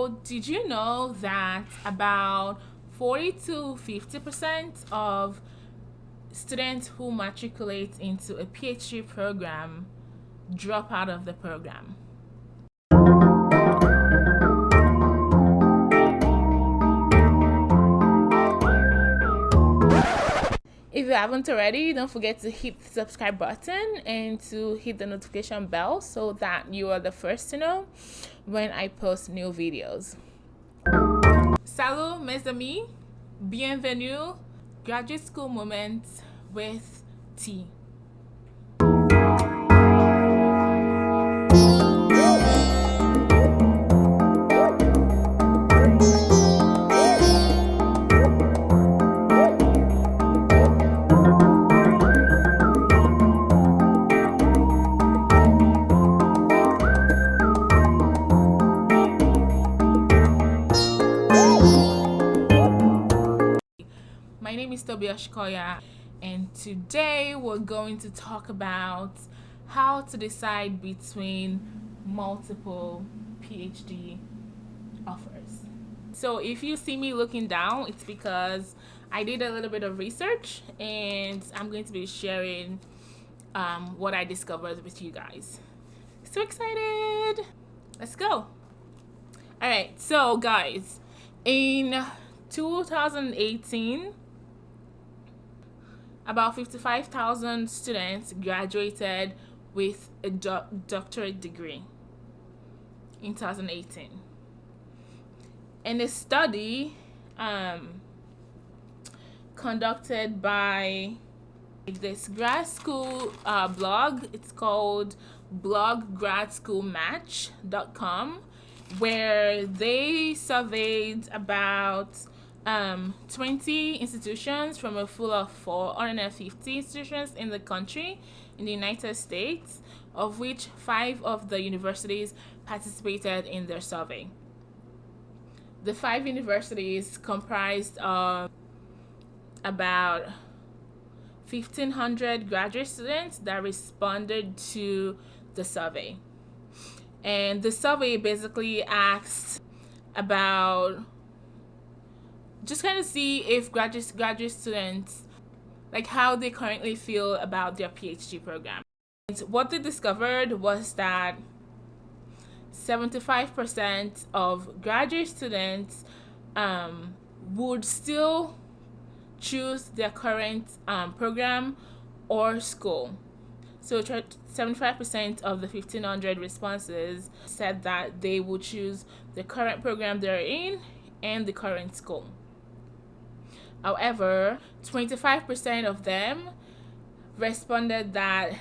So, did you know that about 40 to 50% of students who matriculate into a PhD program drop out of the program? If you haven't already, don't forget to hit the subscribe button and to hit the notification bell so that you are the first to know when I post new videos. Salut mes amis, bienvenue, Graduate School Moments with T. My name is Tobia Shikoya, and today we're going to talk about how to decide between multiple PhD offers. So if you see me looking down, it's because I did a little bit of research and I'm going to be sharing what I discovered with you guys. So excited! Let's go! All right, so guys, in 2018, about 55,000 students graduated with a doctorate degree in 2018. And a study conducted by this grad school blog, it's called bloggradschoolmatch.com, where they surveyed about 20 institutions from a full of 450 institutions in the country, in the United States, of which 5 of the universities participated in their survey. The 5 universities comprised of about 1,500 graduate students that responded to the survey. And the survey basically asked about just kind of see if graduate students, like how they currently feel about their PhD program. And what they discovered was that 75% of graduate students would still choose their current program or school. So 75% of the 1,500 responses said that they would choose the current program they're in and the current school. However, 25% of them responded that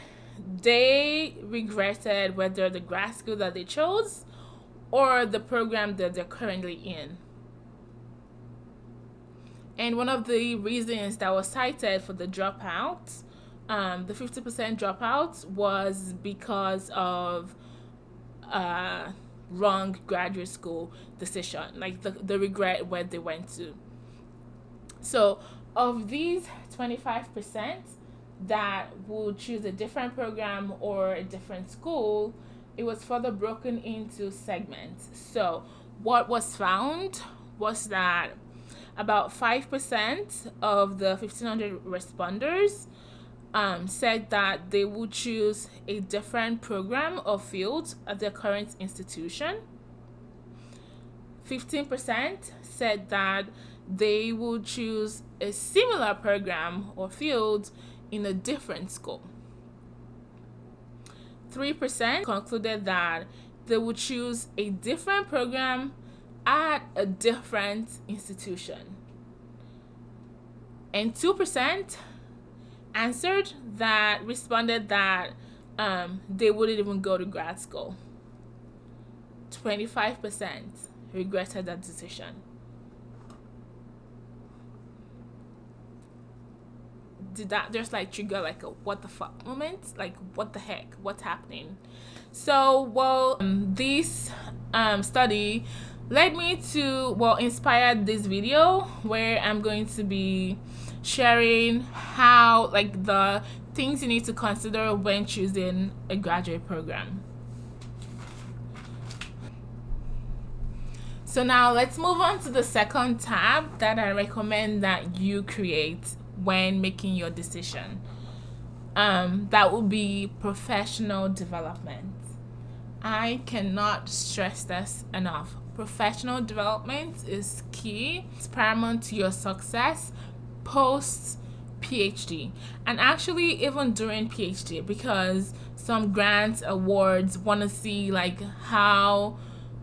they regretted whether the grad school that they chose or the program that they're currently in. And one of the reasons that was cited for the dropout, the 50% dropout, was because of wrong graduate school decision, like the regret where they went to. So of these 25% that would choose a different program or a different school, it was further broken into segments. So what was found was that about 5% of the 1,500 responders said that they would choose a different program or field at their current institution. 15% said that they would choose a similar program or field in a different school. 3% concluded that they would choose a different program at a different institution. And 2% responded that they wouldn't even go to grad school. 25% regretted that decision. Did that just like trigger like a what the fuck moment? Like, what the heck? What's happening? So, this study led me to, inspired this video where I'm going to be sharing how, like, the things you need to consider when choosing a graduate program. So now let's move on to the second tab that I recommend that you create when making your decision. That will be professional development. I cannot stress this enough. Professional development is key. It's paramount to your success post PhD, and actually even during PhD, because some grants awards want to see like how,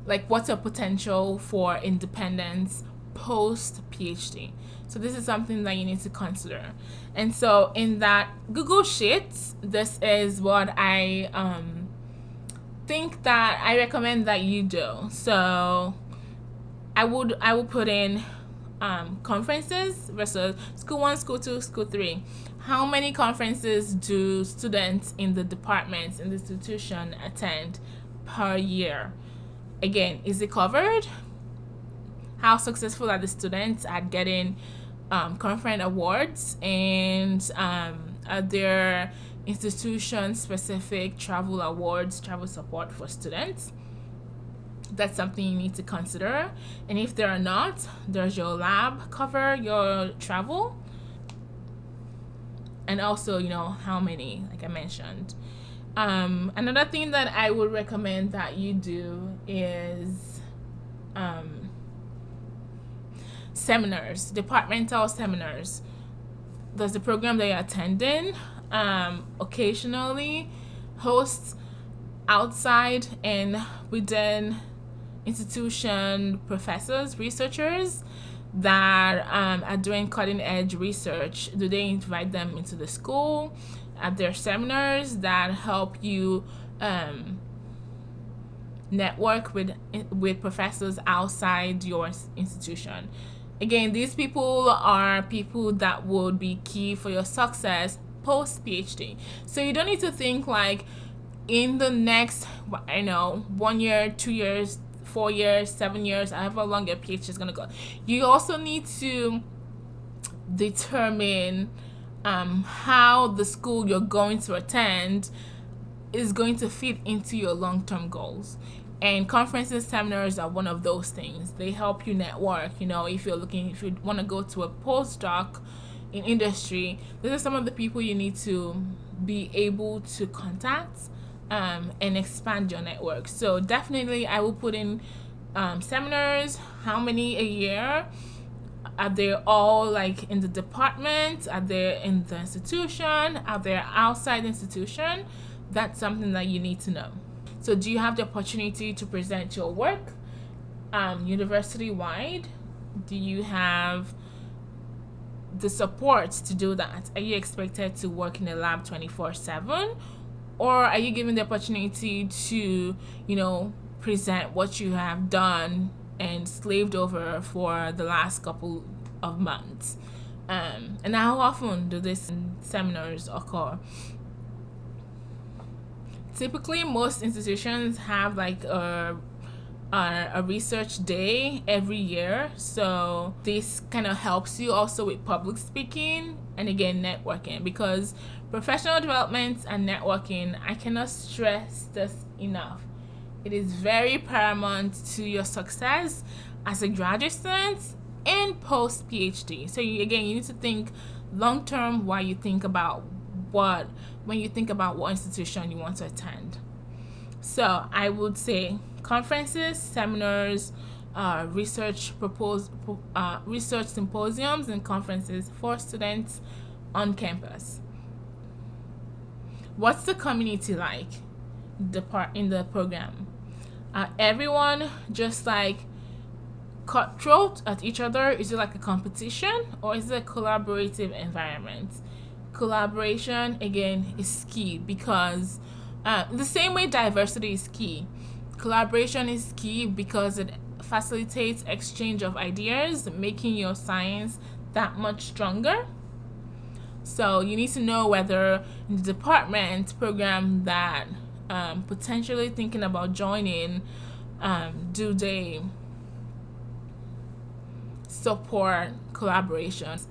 like what's your potential for independence post PhD. So this is something that you need to consider. And so in that Google Sheets, this is what I think that I recommend that you do. So I will put in conferences versus school 1, school 2, school 3. How many conferences do students in the departments in the institution attend per year? Again, is it covered? How successful are the students at getting conference awards? And are there institution-specific travel awards, travel support for students? That's something you need to consider. And if there are not, does your lab cover your travel? And also, you know, how many, like I mentioned. Another thing that I would recommend that you do is seminars, departmental seminars. Does the program that you're attending occasionally hosts outside and within institution professors, researchers that are doing cutting edge research? Do they invite them into the school at their seminars that help you network with professors outside your institution? Again, these people are people that would be key for your success post PhD. So you don't need to think like in the next, 1 year, 2 years, 4 years, 7 years, however long your PhD is gonna go. You also need to determine how the school you're going to attend is going to fit into your long-term goals. And conferences, seminars are one of those things. They help you network. You know, if you want to go to a postdoc in industry, these are some of the people you need to be able to contact and expand your network. So definitely I will put in seminars. How many a year? Are they all like in the department? Are they in the institution? Are they outside the institution? That's something that you need to know. So do you have the opportunity to present your work university-wide? Do you have the support to do that? Are you expected to work in a lab 24/7? Or are you given the opportunity to, present what you have done and slaved over for the last couple of months? And how often do these seminars occur? Typically, most institutions have like a research day every year. So this kind of helps you also with public speaking and again networking, because professional development and networking, I cannot stress this enough. It is very paramount to your success as a graduate student and post PhD. So you need to think long term when you think about what institution you want to attend. So I would say conferences, seminars, research symposiums and conferences for students on campus. What's the community like in the program? Everyone just like cutthroat at each other? Is it like a competition, or is it a collaborative environment? Collaboration again is key, because the same way diversity is key, collaboration is key because it facilitates exchange of ideas, making your science that much stronger. So you need to know whether in the department program that potentially thinking about joining, do they support collaborations,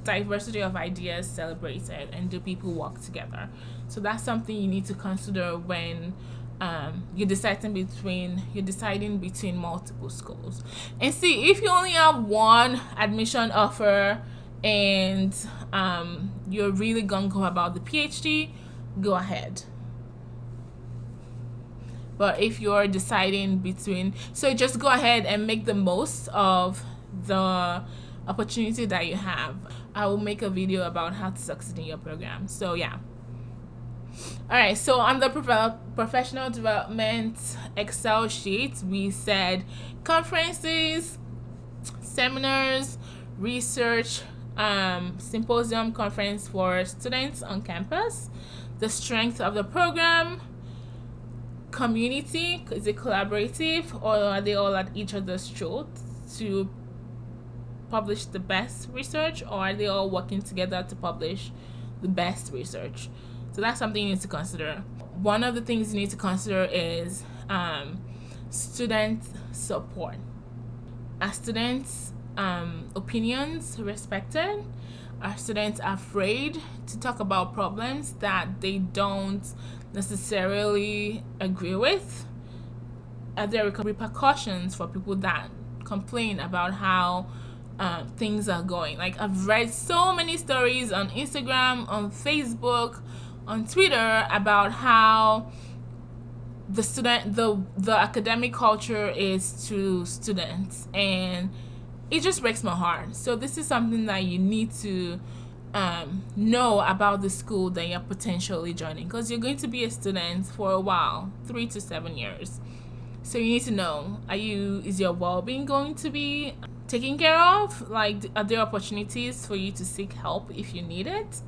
diversity of ideas celebrated, and do people work together? So that's something you need to consider when you're deciding between multiple schools. And see, if you only have one admission offer and you're really gung-ho about the PhD, go ahead. But if you're deciding between, so just go ahead and make the most of the opportunity that you have. I will make a video about how to succeed in your program. So yeah. All right, so on the professional development Excel sheet, we said conferences, seminars, research, symposium, conference for students on campus, the strength of the program, community, is it collaborative or are they all at each other's throat to publish the best research, or are they all working together to publish the best research? So that's something you need to consider. One of the things you need to consider is student support. Are students' opinions respected? Are students afraid to talk about problems that they don't necessarily agree with? Are there repercussions for people that complain about how things are going? Like, I've read so many stories on Instagram, on Facebook, on Twitter about how the academic culture is to students, and it just breaks my heart. So this is something that you need to know about the school that you're potentially joining, because you're going to be a student for a while, 3 to 7 years. So you need to know, is your well-being going to be taken care of? Like, are there opportunities for you to seek help if you need it?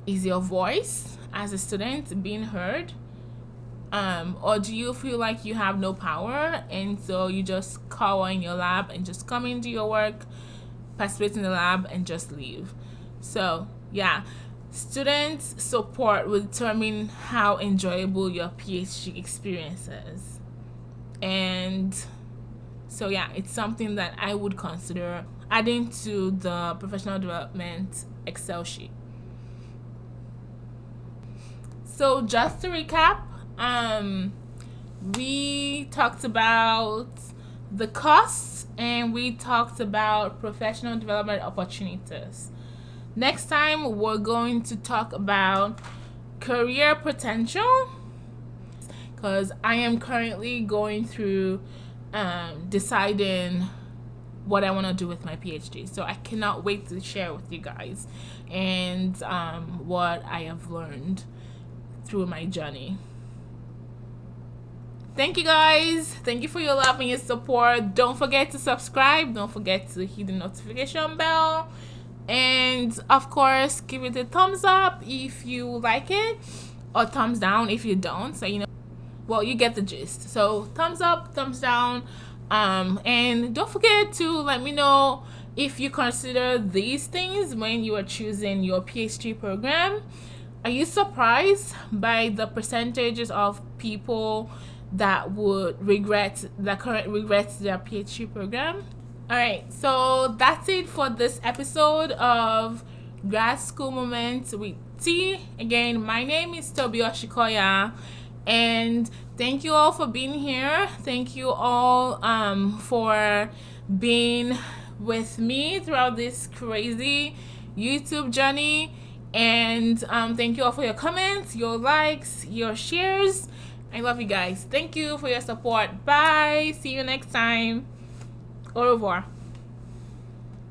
Is your voice as a student being heard? Or do you feel like you have no power, and so you just cower in your lab and just come into your work, participate in the lab, and just leave? So yeah, student support will determine how enjoyable your PhD experience is. And so yeah, it's something that I would consider adding to the professional development Excel sheet. So just to recap, we talked about the costs and we talked about professional development opportunities. Next time, we're going to talk about career potential, because I am currently going through deciding what I want to do with my PhD. So I cannot wait to share with you guys and what I have learned through my journey. Thank you guys. Thank you for your love and your support. Don't forget to subscribe. Don't forget to hit the notification bell. And of course, give it a thumbs up if you like it, or thumbs down if you don't. So, well, you get the gist. So thumbs up, thumbs down. And don't forget to let me know if you consider these things when you are choosing your PhD program. Are you surprised by the percentages of people that currently regret their PhD program? All right, so that's it for this episode of Grad School Moments with T. Again, my name is Toby Oshikoya, and thank you all for being here. Thank you all for being with me throughout this crazy YouTube journey. And thank you all for your comments, your likes, your shares. I love you guys. Thank you for your support. Bye. See you next time. Au revoir.